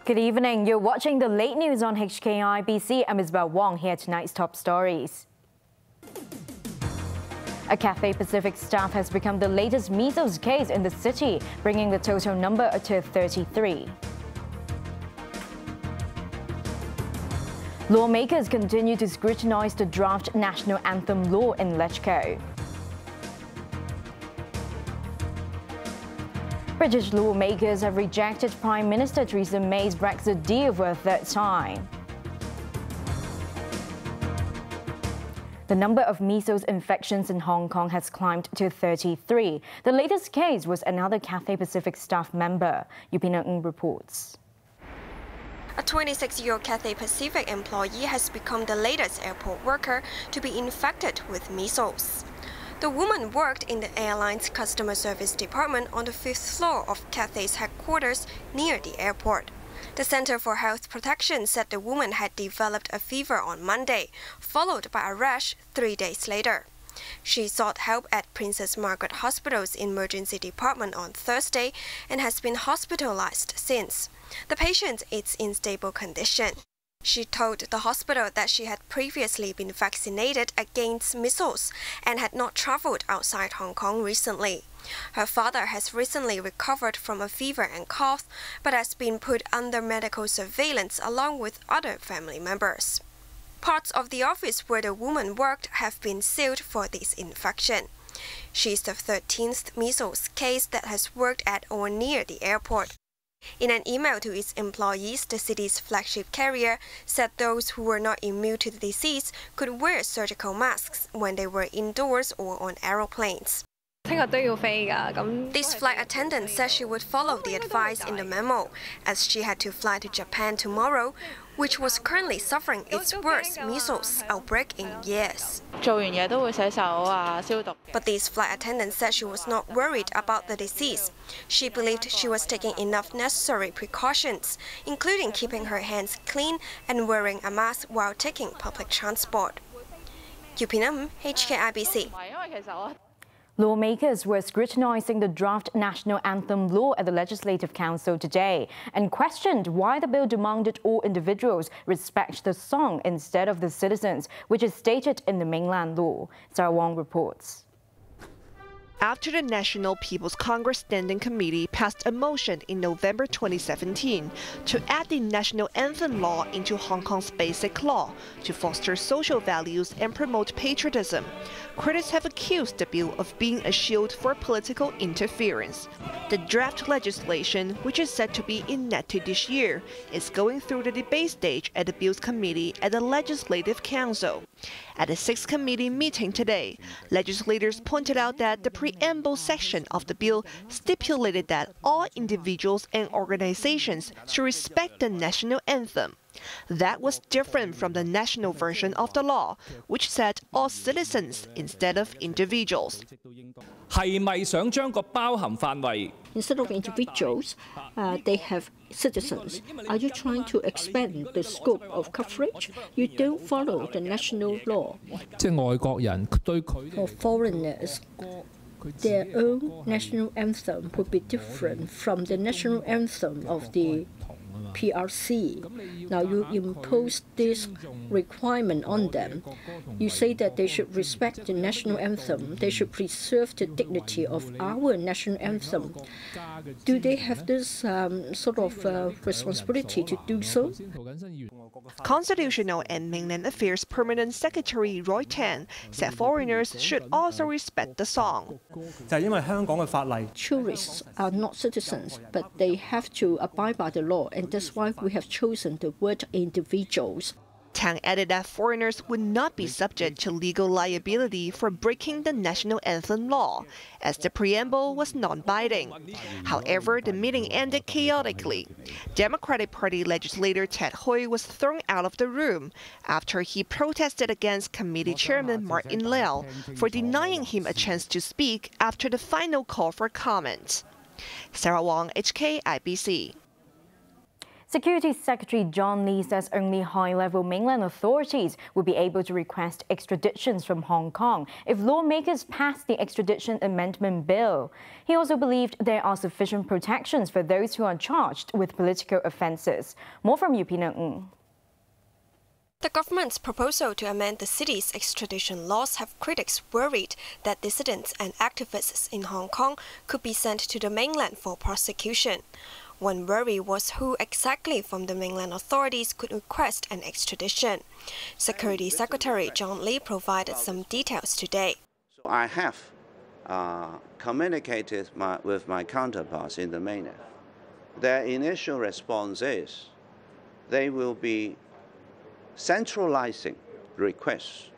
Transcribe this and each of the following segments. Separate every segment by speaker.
Speaker 1: Good evening. You're watching the late news on HKIBC. I'm Isabel Wong. Here are tonight's top stories. A Cathay Pacific staff has become the latest measles case in the city, bringing the total number to 33. Lawmakers continue to scrutinize the draft national anthem law in LegCo. British lawmakers have rejected Prime Minister Theresa May's Brexit deal for a third time. The number of measles infections in Hong Kong has climbed to 33. The latest case was another Cathay Pacific staff member. Yupina Ng reports.
Speaker 2: A 26-year-old Cathay Pacific employee has become the latest airport worker to be infected with measles. The woman worked in the airline's customer service department on the 5th floor of Cathay's headquarters near the airport. The Center for Health Protection said the woman had developed a fever on Monday, followed by a rash 3 days later. She sought help at Princess Margaret Hospital's emergency department on Thursday and has been hospitalized since. The patient is in stable condition. She told the hospital that she had previously been vaccinated against measles and had not traveled outside Hong Kong recently. Her father has recently recovered from a fever and cough, but has been put under medical surveillance along with other family members. Parts of the office where the woman worked have been sealed for this infection. She's the 13th measles case that has worked at or near the airport. In an email to its employees, the city's flagship carrier said those who were not immune to the disease could wear surgical masks when they were indoors or on aeroplanes. This flight attendant said she would follow the advice in the memo, as she had to fly to Japan tomorrow, which was currently suffering its worst measles outbreak in years. But this flight attendant said she was not worried about the disease. She believed she was taking enough necessary precautions, including keeping her hands clean and wearing a mask while taking public transport. Yupinam, HKIBC.
Speaker 1: Lawmakers were scrutinizing the draft national anthem law at the Legislative Council today and questioned why the bill demanded all individuals respect the song instead of the citizens, which is stated in the mainland law. Isabel Wong reports.
Speaker 3: After the National People's Congress Standing Committee passed a motion in November 2017 to add the national anthem law into Hong Kong's basic law to foster social values and promote patriotism, critics have accused the bill of being a shield for political interference. The draft legislation, which is set to be enacted this year, is going through the debate stage at the Bills Committee at the Legislative Council. At the 6th committee meeting today, legislators pointed out that the preamble section of the bill stipulated that all individuals and organizations should respect the national anthem. That was different from the national version of the law, which said all citizens instead of individuals.
Speaker 4: Instead of individuals, they have citizens. Are you trying to expand the scope of coverage? You don't follow the national law. For foreigners, their own national anthem would be different from the national anthem of the PRC. Now you impose this requirement on them. You say that they should respect the national anthem. They should preserve the dignity of our national anthem. Do they have this sort of responsibility to do so?
Speaker 3: Constitutional and Mainland Affairs Permanent Secretary Roy Tan said foreigners should also respect the song.
Speaker 4: Tourists are not citizens, but they have to abide by the law, and that's why we have chosen the word individuals.
Speaker 3: Tang added that foreigners would not be subject to legal liability for breaking the national anthem law, as the preamble was non-binding. However, the meeting ended chaotically. Democratic Party legislator Ted Hui was thrown out of the room after he protested against committee chairman Martin Lau for denying him a chance to speak after the final call for comment. Sarah Wong, HKIBC.
Speaker 1: Security Secretary John Lee says only high-level mainland authorities will be able to request extraditions from Hong Kong if lawmakers pass the extradition amendment bill. He also believed there are sufficient protections for those who are charged with political offences. More from Yu Pina.
Speaker 2: The government's proposal to amend the city's extradition laws have critics worried that dissidents and activists in Hong Kong could be sent to the mainland for prosecution. One worry was who exactly from the mainland authorities could request an extradition. Security Secretary John Lee provided some details today.
Speaker 5: So I have communicated with my counterparts in the mainland. Their initial response is they will be centralizing requests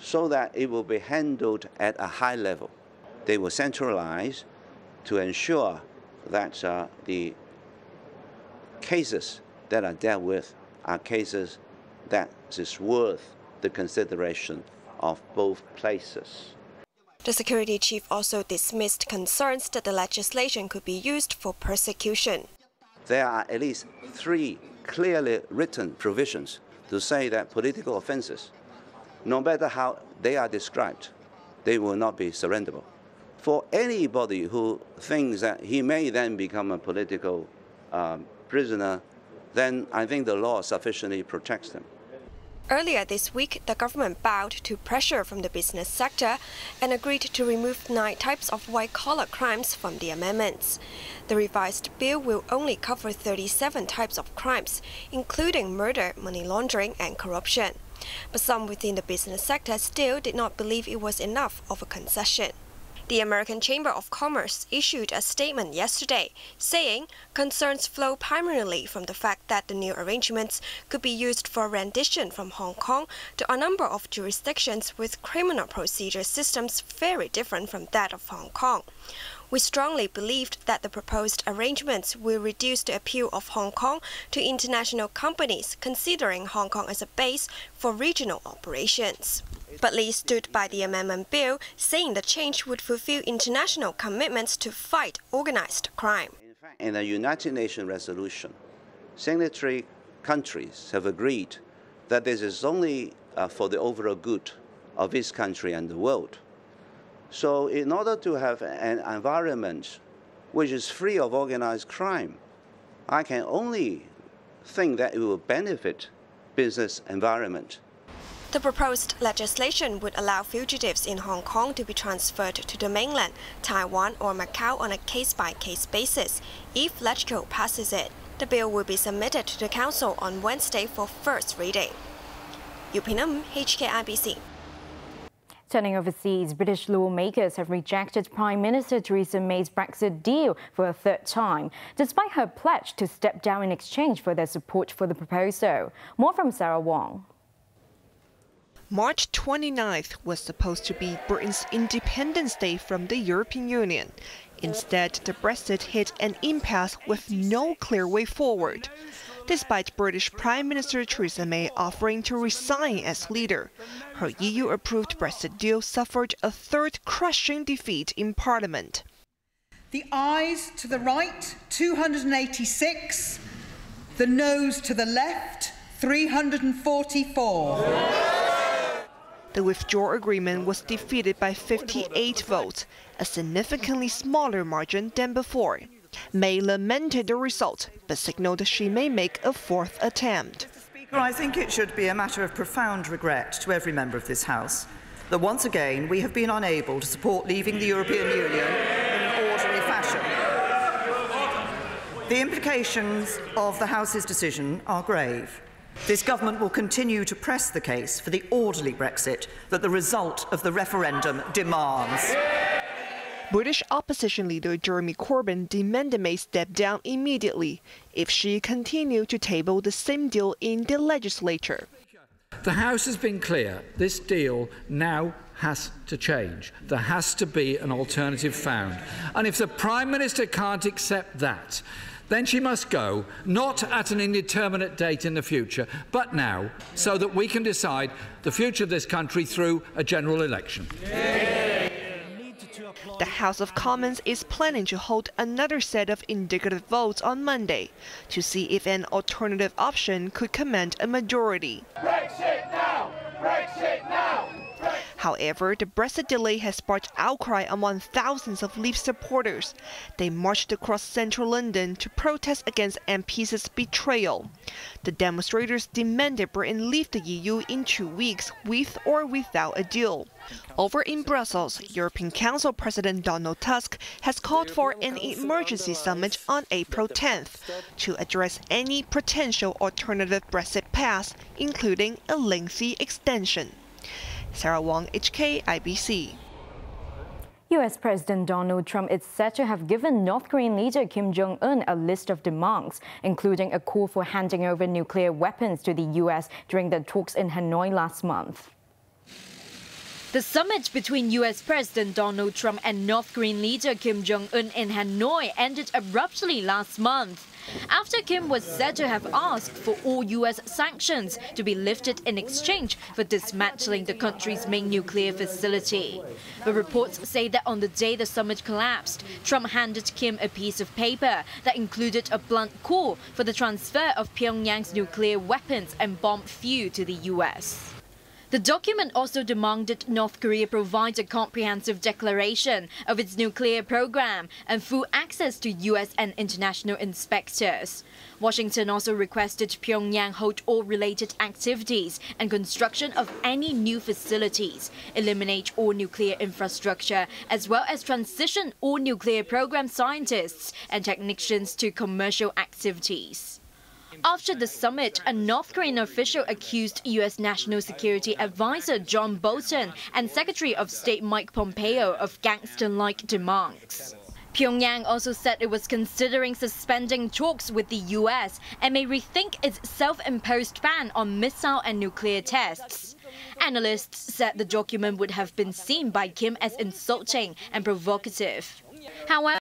Speaker 5: so that it will be handled at a high level. They will centralize to ensure that the cases that are dealt with are cases that is worth the consideration of both places.
Speaker 2: The security chief also dismissed concerns that the legislation could be used for persecution.
Speaker 5: There are at least 3 clearly written provisions to say that political offences, no matter how they are described, they will not be surrenderable. For anybody who thinks that he may then become a political prisoner, then I think the law sufficiently protects them.
Speaker 2: Earlier this week, the government bowed to pressure from the business sector and agreed to remove 9 types of white-collar crimes from the amendments. The revised bill will only cover 37 types of crimes, including murder, money laundering, and corruption. But some within the business sector still did not believe it was enough of a concession. The American Chamber of Commerce issued a statement yesterday saying concerns flow primarily from the fact that the new arrangements could be used for rendition from Hong Kong to a number of jurisdictions with criminal procedure systems very different from that of Hong Kong. We strongly believed that the proposed arrangements will reduce the appeal of Hong Kong to international companies considering Hong Kong as a base for regional operations. But Lee stood by the amendment bill, saying the change would fulfill international commitments to fight organized crime.
Speaker 5: In a United Nations resolution, signatory countries have agreed that this is only for the overall good of this country and the world. So in order to have an environment which is free of organized crime, I can only think that it will benefit business environment.
Speaker 2: The proposed legislation would allow fugitives in Hong Kong to be transferred to the mainland, Taiwan or Macau on a case-by-case basis. If LegCo passes it, the bill will be submitted to the Council on Wednesday for first reading. Yu Pina, HKIBC.
Speaker 1: Turning overseas, British lawmakers have rejected Prime Minister Theresa May's Brexit deal for a 3rd time, despite her pledge to step down in exchange for their support for the proposal. More from Isabel Wong.
Speaker 3: March 29th was supposed to be Britain's Independence Day from the European Union. Instead, the Brexit hit an impasse with no clear way forward. Despite British Prime Minister Theresa May offering to resign as leader, her EU-approved Brexit deal suffered a 3rd crushing defeat in Parliament.
Speaker 6: The ayes to the right, 286. The noes to the left, 344.
Speaker 3: The withdrawal agreement was defeated by 58 votes, a significantly smaller margin than before. May lamented the result, but signaled she may make a 4th attempt.
Speaker 7: Mr. Speaker, I think it should be a matter of profound regret to every member of this House that once again we have been unable to support leaving the European Union in an orderly fashion. The implications of the House's decision are grave. This government will continue to press the case for the orderly Brexit that the result of the referendum demands.
Speaker 3: British opposition leader Jeremy Corbyn demanded May step down immediately if she continued to table the same deal in the legislature.
Speaker 8: The House has been clear. This deal now has to change. There has to be an alternative found. And if the Prime Minister can't accept that, then she must go, not at an indeterminate date in the future, but now, so that we can decide the future of this country through a general election.
Speaker 3: The House of Commons is planning to hold another set of indicative votes on Monday to see if an alternative option could command a majority.
Speaker 9: Brexit now! Brexit now!
Speaker 3: However, the Brexit delay has sparked outcry among thousands of Leave supporters. They marched across central London to protest against MP's betrayal. The demonstrators demanded Britain leave the EU in 2 weeks with or without a deal. Over in Brussels, European Council President Donald Tusk has called for an emergency summit on April 10th to address any potential alternative Brexit path, including a lengthy extension. Isabel Wong, HK, IBC.
Speaker 1: U.S. President Donald Trump is said to have given North Korean leader Kim Jong-un a list of demands, including a call for handing over nuclear weapons to the U.S. during the talks in Hanoi last month. The summit between U.S. President Donald Trump and North Korean leader Kim Jong-un in Hanoi ended abruptly last month, after Kim was said to have asked for all U.S. sanctions to be lifted in exchange for dismantling the country's main nuclear facility. But reports say that on the day the summit collapsed, Trump handed Kim a piece of paper that included a blunt call for the transfer of Pyongyang's nuclear weapons and bomb fuel to the U.S. The document also demanded North Korea provide a comprehensive declaration of its nuclear program and full access to U.S. and international inspectors. Washington also requested Pyongyang hold all related activities and construction of any new facilities, eliminate all nuclear infrastructure, as well as transition all nuclear program scientists and technicians to commercial activities. After the summit, a North Korean official accused U.S. National Security Advisor John Bolton and Secretary of State Mike Pompeo of gangster-like demands. Pyongyang also said it was considering suspending talks with the U.S. and may rethink its self-imposed ban on missile and nuclear tests. Analysts said the document would have been seen by Kim as insulting and provocative. However,